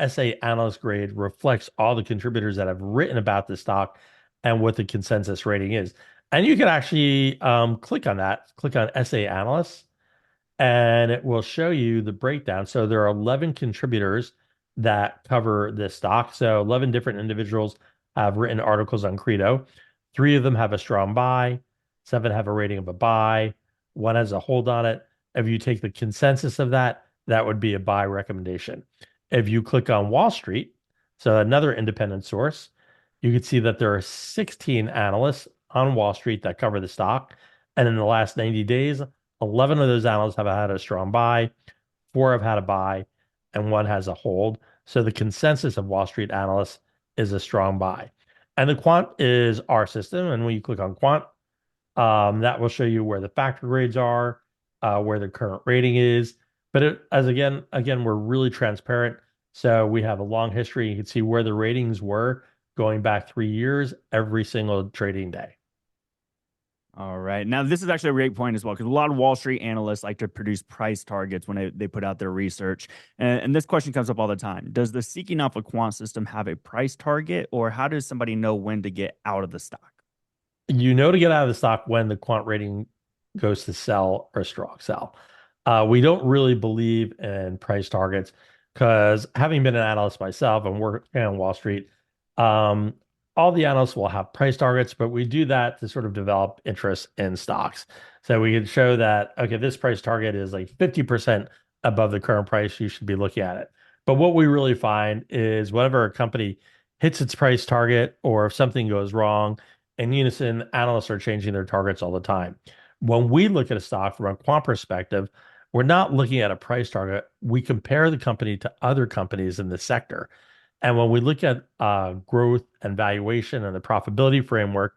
SA analyst grade reflects all the contributors that have written about the stock and what the consensus rating is. And you can actually click on that, click on SA analysts, and it will show you the breakdown. So there are 11 contributors that cover this stock. So 11 different individuals have written articles on Credo. Three of them have a strong buy, seven have a rating of a buy, one has a hold on it. If you take the consensus of that, that would be a buy recommendation. If you click on Wall Street, so another independent source, you can see that there are 16 analysts on Wall Street that cover the stock. And in the last 90 days, 11 of those analysts have had a strong buy, four have had a buy, and one has a hold. So the consensus of Wall Street analysts is a strong buy. And the quant is our system. And when you click on quant, that will show you where the factor grades are, where the current rating is. But again, we're really transparent. So we have a long history. You can see where the ratings were going back 3 years, every single trading day. All right. Now, this is actually a great point as well, because a lot of Wall Street analysts like to produce price targets when they put out their research. And this question comes up all the time. Does the Seeking Alpha quant system have a price target, or how does somebody know when to get out of the stock? You know to get out of the stock when the quant rating goes to sell or strong sell. We don't really believe in price targets because having been an analyst myself and working on Wall Street, um, all the analysts will have price targets, but we do that to sort of develop interest in stocks. So we can show that, okay, this price target is like 50% above the current price. You should be looking at it. But what we really find is whenever a company hits its price target or if something goes wrong, in unison, analysts are changing their targets all the time. When we look at a stock from a quant perspective, we're not looking at a price target. We compare the company to other companies in the sector. And when we look at growth and valuation and the profitability framework,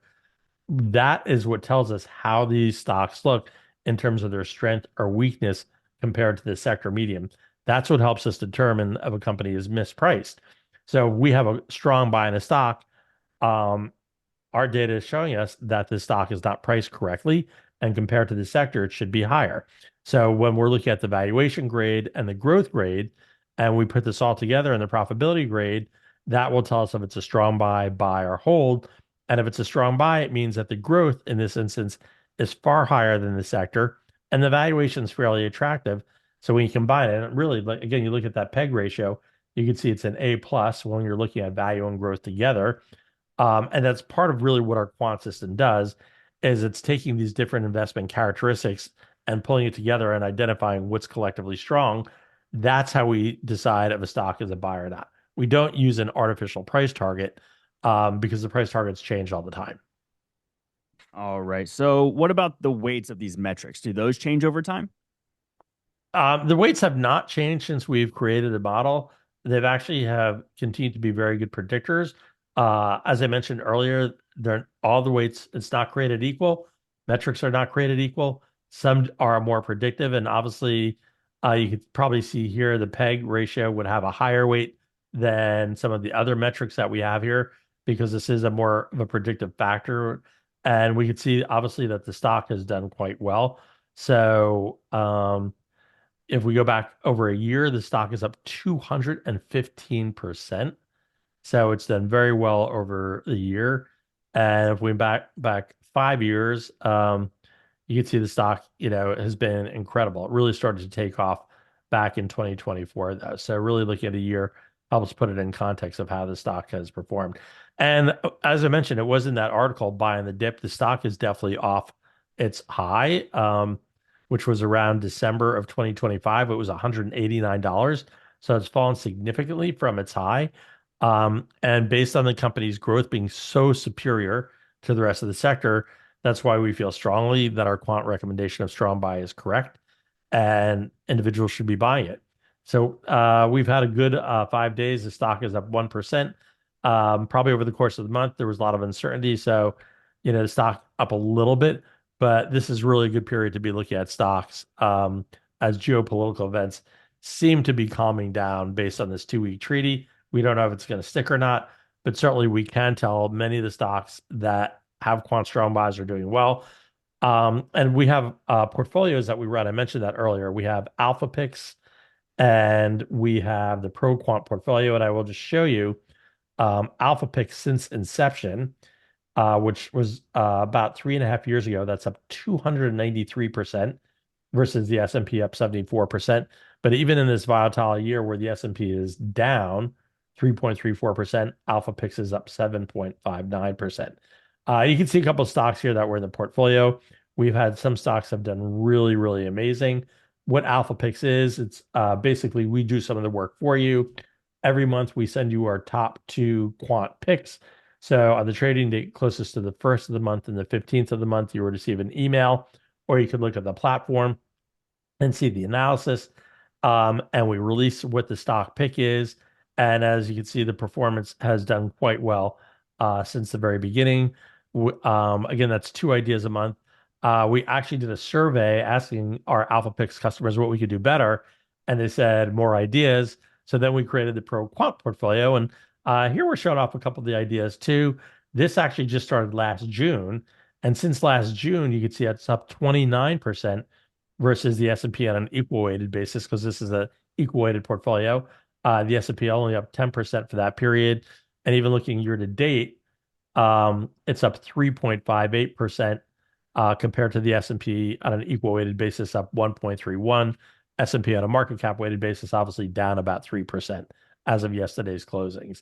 that is what tells us how these stocks look in terms of their strength or weakness compared to the sector median. That's what helps us determine if a company is mispriced. So we have a strong buy in a stock. Um, our data is showing us that the stock is not priced correctly, and compared to the sector, it should be higher. So when we're looking at the valuation grade and the growth grade, and we put this all together in the profitability grade, that will tell us if it's a strong buy, or hold. And if it's a strong buy, it means that the growth in this instance is far higher than the sector, and the valuation is fairly attractive. So when you combine it, and really, like again, you look at that PEG ratio, you can see it's an A plus when you're looking at value and growth together. And that's part of really what our quant system does is it's taking these different investment characteristics and pulling it together and identifying what's collectively strong. That's how we decide if a stock is a buy or not. We don't use an artificial price target because the price targets change all the time. All right. So what about the weights of these metrics? Do those change over time? The weights have not changed since we've created a model. They've actually have continued to be very good predictors. As I mentioned earlier, they're all the weights, it's not created equal. Metrics are not created equal. Some are more predictive, and obviously, you could probably see here the PEG ratio would have a higher weight than some of the other metrics that we have here because this is a more of a predictive factor. And we could see obviously that the stock has done quite well. So, if we go back over a year, the stock is up 215%. So it's done very well over the year. And if we back 5 years, you can see the stock, has been incredible. It really started to take off back in 2024, though. So really looking at a year helps put it in context of how the stock has performed. And as I mentioned, it was in that article, buying the dip. The stock is definitely off its high, which was around December of 2025. It was $189. So it's fallen significantly from its high. And based on the company's growth being so superior to the rest of the sector, that's why we feel strongly that our quant recommendation of strong buy is correct and individuals should be buying it. So we've had a good 5 days. The stock is up 1%. Probably over the course of the month, there was a lot of uncertainty. So, the stock up a little bit, but this is really a good period to be looking at stocks as geopolitical events seem to be calming down based on this 2-week treaty. We don't know if it's going to stick or not, but certainly we can tell many of the stocks that have quant strong buys are doing well. And we have portfolios that we run. I mentioned that earlier. We have Alpha Picks and we have the Pro Quant portfolio. And I will just show you Alpha Picks since inception, which was about 3.5 years ago. That's up 293% versus the S&P up 74%. But even in this volatile year where the S&P is down 3.34%, Alpha Pix is up 7.59%. You can see a couple of stocks here that were in the portfolio. We've had some stocks have done really, really amazing. What Alpha Pix is, it's basically we do some of the work for you. Every month we send you our top 2 quant picks. So on the trading date closest to the first of the month and the 15th of the month, you will receive an email, or you could look at the platform and see the analysis. And we release what the stock pick is. And as you can see, the performance has done quite well since the very beginning. Again, that's 2 ideas a month. We actually did a survey asking our Alpha Picks customers what we could do better, and they said more ideas. So then we created the Pro Quant portfolio, and here we're showing off a couple of the ideas too. This actually just started last June, and since last June, you can see it's up 29% versus the S&P on an equal weighted basis because this is a equal weighted portfolio. The S&P only up 10% for that period. And even looking year to date, it's up 3.58% compared to the S&P on an equal weighted basis, up 1.31. S&P on a market cap weighted basis, obviously down about 3% as of yesterday's closings.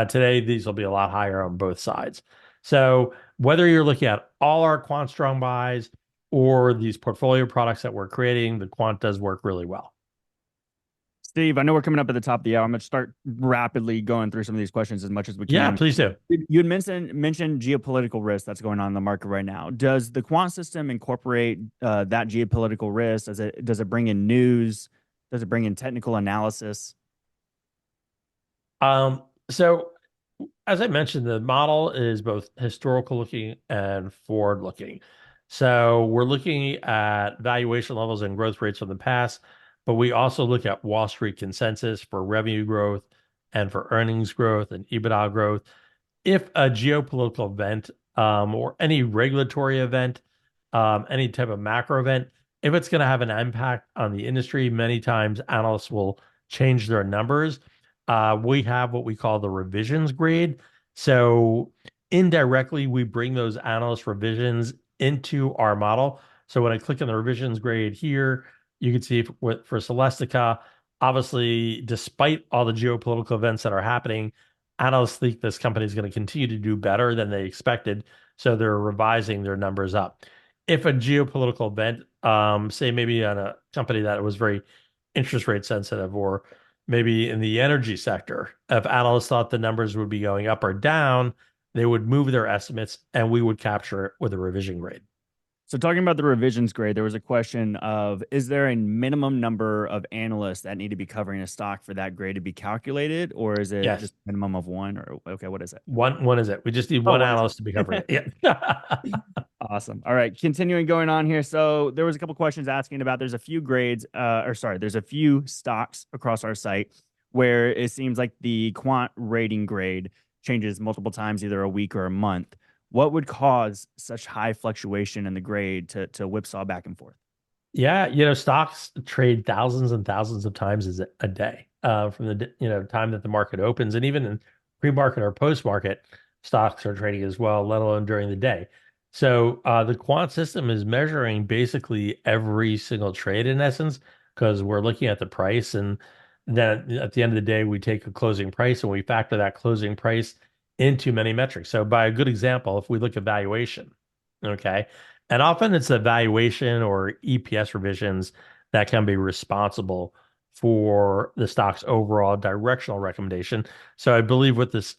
Today, these will be a lot higher on both sides. So whether you're looking at all our quant strong buys or these portfolio products that we're creating, the quant does work really well. Steve, I know we're coming up at the top of the hour. I'm going to start rapidly going through some of these questions as much as we Yeah, can. please do. You had mentioned geopolitical risk that's going on in the market right now. Does the quant system incorporate that geopolitical risk? Does it bring in news? Does it bring in technical analysis? So as I mentioned, the model is both historical looking and forward looking. So we're looking at valuation levels and growth rates from the past, but we also look at Wall Street consensus for revenue growth and for earnings growth and EBITDA growth. If a geopolitical event or any regulatory event, any type of macro event, if it's going to have an impact on the industry, many times analysts will change their numbers. We have what we call the revisions grade. So indirectly, we bring those analyst revisions into our model. So when I click on the revisions grade here, you can see for Celestica, obviously, despite all the geopolitical events that are happening, analysts think this company is going to continue to do better than they expected. So they're revising their numbers up. If a geopolitical event, say maybe on a company that was very interest rate sensitive, or maybe in the energy sector, if analysts thought the numbers would be going up or down, they would move their estimates and we would capture it with a revision grade. So talking about the revisions grade, there was a question of, is there a minimum number of analysts that need to be covering a stock for that grade to be calculated, or is it Yes. just minimum of one? Or okay, what is it? One is it. We just need Oh, one one is analyst to be covering it. Yeah. awesome. All right, continuing going on here. So there was a couple questions asking about there's a few grades, or sorry, there's a few stocks across our site where it seems like the quant rating grade changes multiple times, either a week or a month. What would cause such high fluctuation in the grade to whipsaw back and forth? Yeah, stocks trade thousands and thousands of times a day from the time that the market opens, and even in pre-market or post-market, stocks are trading as well, let alone during the day. So the quant system is measuring basically every single trade in essence, because we're looking at the price, and then at the end of the day, we take a closing price and we factor that closing price into many metrics. So by a good example, if we look at valuation, okay. And often it's the valuation or EPS revisions that can be responsible for the stock's overall directional recommendation. So I believe what this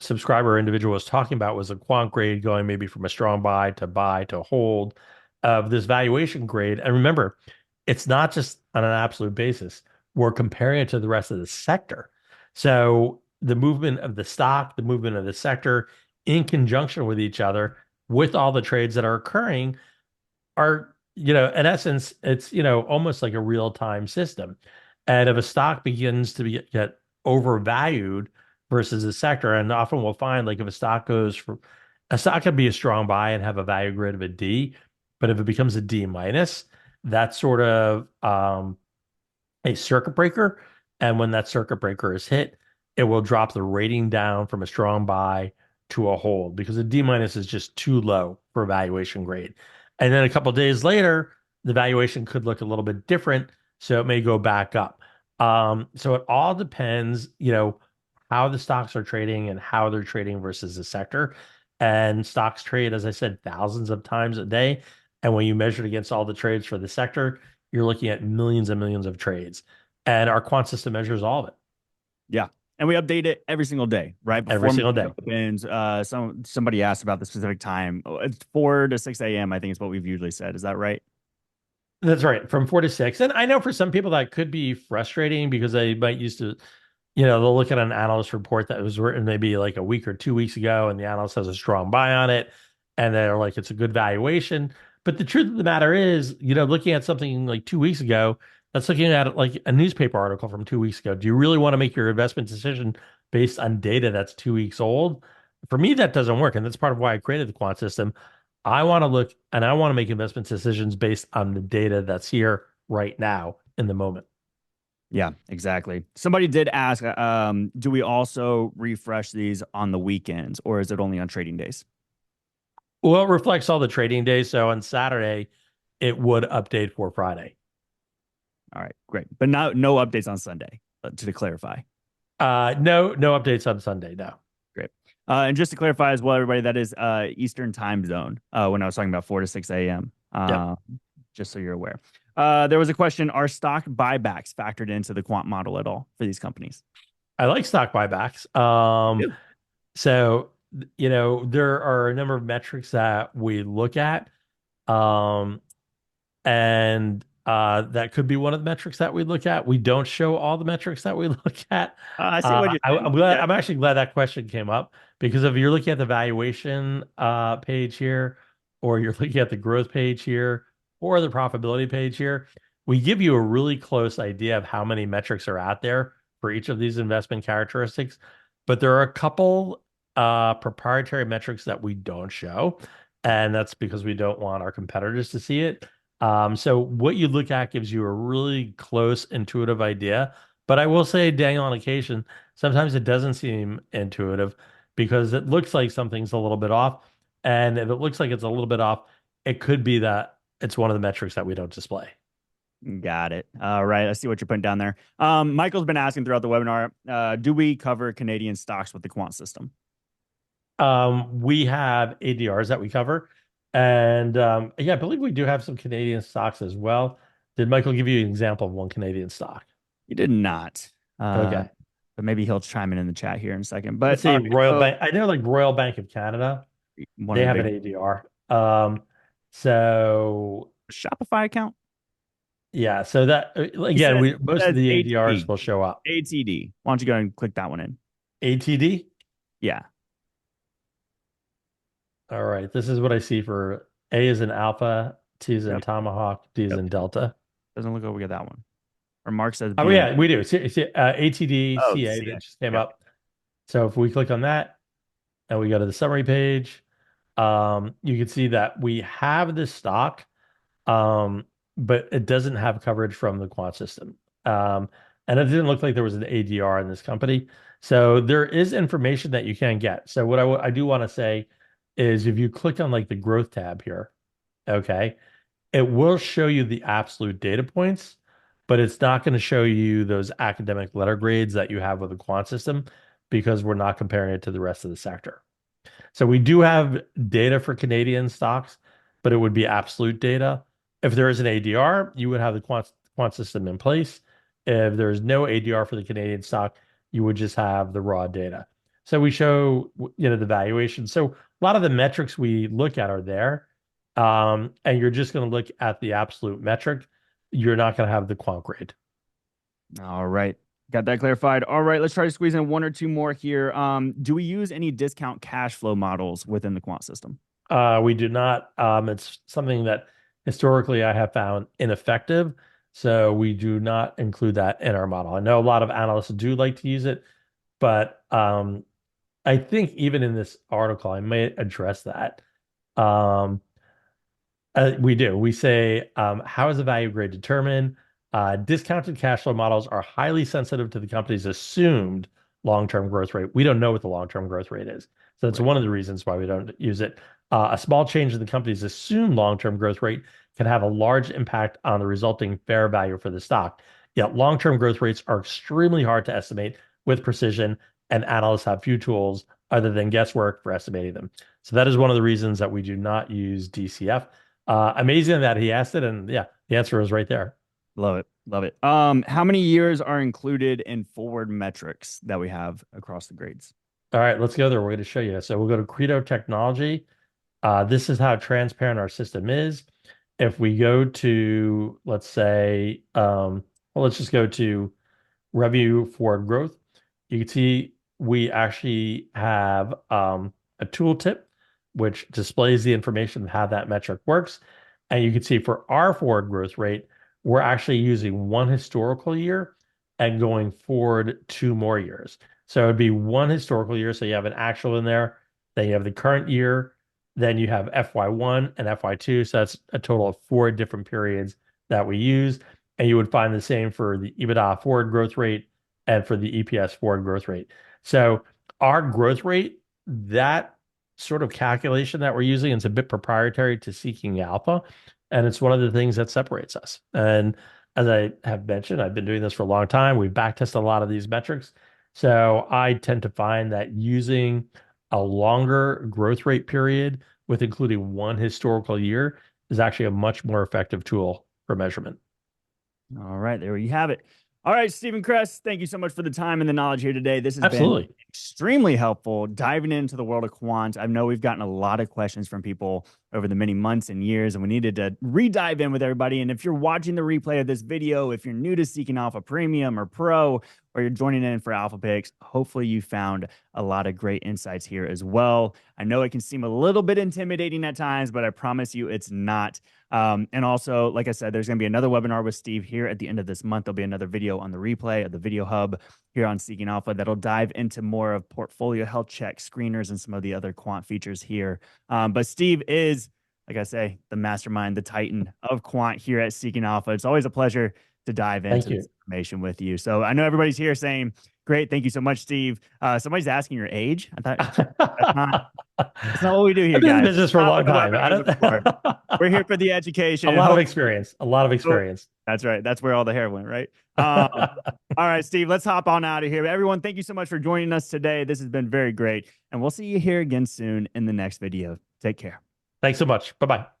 subscriber individual was talking about was a quant grade going maybe from a strong buy to hold of this valuation grade. And remember, it's not just on an absolute basis. We're comparing it to the rest of the sector. So the movement of the stock, the movement of the sector in conjunction with each other, with all the trades that are occurring, are, in essence, it's, almost like a real-time system. And if a stock begins to get overvalued versus a sector, and often we'll find, like, if a stock can be a strong buy and have a value grade of a D, but if it becomes a D minus, that's sort of a circuit breaker. And when that circuit breaker is hit, it will drop the rating down from a strong buy to a hold, because a D minus is just too low for valuation grade. And then a couple of days later, the valuation could look a little bit different, so it may go back up. So it all depends, how the stocks are trading and how they're trading versus the sector. And stocks trade, as I said, thousands of times a day. And when you measure it against all the trades for the sector, you're looking at millions and millions of trades. And our quant system measures all of it Yeah. And we update it every single day, right? every Before single market day. opens. Somebody asked about the specific time. It's 4 to 6 a.m., I think is what we've usually said. Is that right? That's right, from 4 to 6. And I know for some people that could be frustrating because they might used to, they'll look at an analyst report that was written maybe like a week or 2 weeks ago, and the analyst has a strong buy on it, and they're like, it's a good valuation. But the truth of the matter is, looking at something like 2 weeks ago, that's looking at like a newspaper article from 2 weeks ago. Do you really want to make your investment decision based on data that's 2 weeks old? For me, that doesn't work. And that's part of why I created the quant system. I want to look and I want to make investment decisions based on the data that's here right now in the moment. Yeah, exactly. Somebody did ask, do we also refresh these on the weekends, or is it only on trading days? Well, it reflects all the trading days. So on Saturday, it would update for Friday. All right, great. But no updates on Sunday, to clarify. No updates on Sunday. No. Great. And just to clarify as well, everybody, that is Eastern time zone when I was talking about 4 to 6 a.m. Yep. Just so you're aware. There was a question: are stock buybacks factored into the quant model at all for these companies? I like stock buybacks. Yeah. So there are a number of metrics that we look at. Um, and that could be one of the metrics that we look at. We don't show all the metrics that we look at. I see what you're saying. I'm glad. Yeah. I'm actually glad that question came up because if you're looking at the valuation page here, or you're looking at the growth page here, or the profitability page here, we give you a really close idea of how many metrics are out there for each of these investment characteristics. But there are a couple proprietary metrics that we don't show, and that's because we don't want our competitors to see it. So what you look at gives you a really close, intuitive idea. But I will say, Daniel, on occasion, sometimes it doesn't seem intuitive because it looks like something's a little bit off. And if it looks like it's a little bit off, it could be that it's one of the metrics that we don't display. Got it. All right. I see what you're putting down there. Michael's been asking throughout the webinar, do we cover Canadian stocks with the quant system? We have ADRs that we cover. And yeah, I believe we do have some Canadian stocks as well. Did Michael give you an example of one Canadian stock? He did not. Okay. But maybe he'll chime in the chat here in a second. Let's But all see, right, Royal so Bank. I know like Royal Bank of Canada, one of they the have an big ADR. So Shopify account. yeah, so that He again, says we most of says the ADRs ATD. will show up. ATD. Why don't you go and click that one in? ATD. Yeah. All right, this is what I see for A is in Alpha, T is in Yep. Tomahawk, D is Yep. in Delta. Doesn't look like we got that one. Or Mark says Oh BN. yeah, we do. See, ATD Oh, CA CA. that just came Yep. up. So if we click on that and we go to the summary page, you can see that we have this stock, um, but it doesn't have coverage from the quant system. And it didn't look like there was an ADR in this company. So there is information that you can get. So what I do want to say is if you click on like the growth tab here, okay, it will show you the absolute data points, but it's not going to show you those academic letter grades that you have with the quant system because we're not comparing it to the rest of the sector. So we do have data for Canadian stocks, but it would be absolute data. If there is an ADR, you would have the quant system in place. If there's no ADR for the Canadian stock, you would just have the raw data. So we show, the valuation. So a lot of the metrics we look at are there. And you're just going to look at the absolute metric. You're not going to have the quant grade. All right. Got that clarified. All right, let's try to squeeze in one or two more here. Do we use any discount cash flow models within the quant system? We do not. It's something that historically I have found ineffective. So we do not include that in our model. I know a lot of analysts do like to use it, but I think even in this article, I may address that. Um, we do. We say, how is the value grade determined? Discounted cash flow models are highly sensitive to the company's assumed long-term growth rate. We don't know what the long-term growth rate is. So that's Right. one of the reasons why we don't use it. A small change in the company's assumed long-term growth rate can have a large impact on the resulting fair value for the stock. Yet long-term growth rates are extremely hard to estimate with precision, and analysts have few tools other than guesswork for estimating them. So that is one of the reasons that we do not use DCF. Amazing that he asked it, and yeah, the answer is right there. Love it. Love it. How many years are included in forward metrics that we have across the grades? All right, let's go there. We're going to show you. So we'll go to Credo Technology. This is how transparent our system is. If we go to, let's say, well, let's just go to revenue forward growth. You can see we actually have a tooltip which displays the information of how that metric works. And you can see for our forward growth rate, we're actually using one historical year and going forward 2 more years. So it'd be one historical year. So you have an actual in there, then you have the current year, then you have FY1 and FY2. So that's a total of 4 different periods that we use. And you would find the same for the EBITDA forward growth rate and for the EPS forward growth rate. So our growth rate, that sort of calculation that we're using, is a bit proprietary to Seeking Alpha. And it's one of the things that separates us. And as I have mentioned, I've been doing this for a long time. We backtest a lot of these metrics. So I tend to find that using a longer growth rate period with including one historical year is actually a much more effective tool for measurement. All right, there you have it. All right, Stephen Cress, thank you so much for the time and the knowledge here today. This has been Absolutely. extremely helpful diving into the world of quant. I know we've gotten a lot of questions from people over the many months and years, and we needed to re-dive in with everybody. And if you're watching the replay of this video, if you're new to Seeking Alpha Premium or Pro, or you're joining in for Alpha Picks, hopefully you found a lot of great insights here as well. I know it can seem a little bit intimidating at times, but I promise you it's not. And also, like I said, there's going to be another webinar with Steve here at the end of this month. There'll be another video on the replay of the Video Hub here on Seeking Alpha that'll dive into more of portfolio health check screeners and some of the other quant features here. But Steve is, like I say, the mastermind, the titan of quant here at Seeking Alpha. It's always a pleasure to dive into this information with you. So I know everybody's here saying, great, thank you so much, Steve. Somebody's asking your age. I thought that's not what we do here, I've been guys. in business for a long time. We're here for the education. A lot of experience. A lot of experience. That's right. That's where all the hair went, right? All right, Steve, let's hop on out of here. Everyone, thank you so much for joining us today. This has been very great. And we'll see you here again soon in the next video. Take care. Thanks so much. Bye-bye.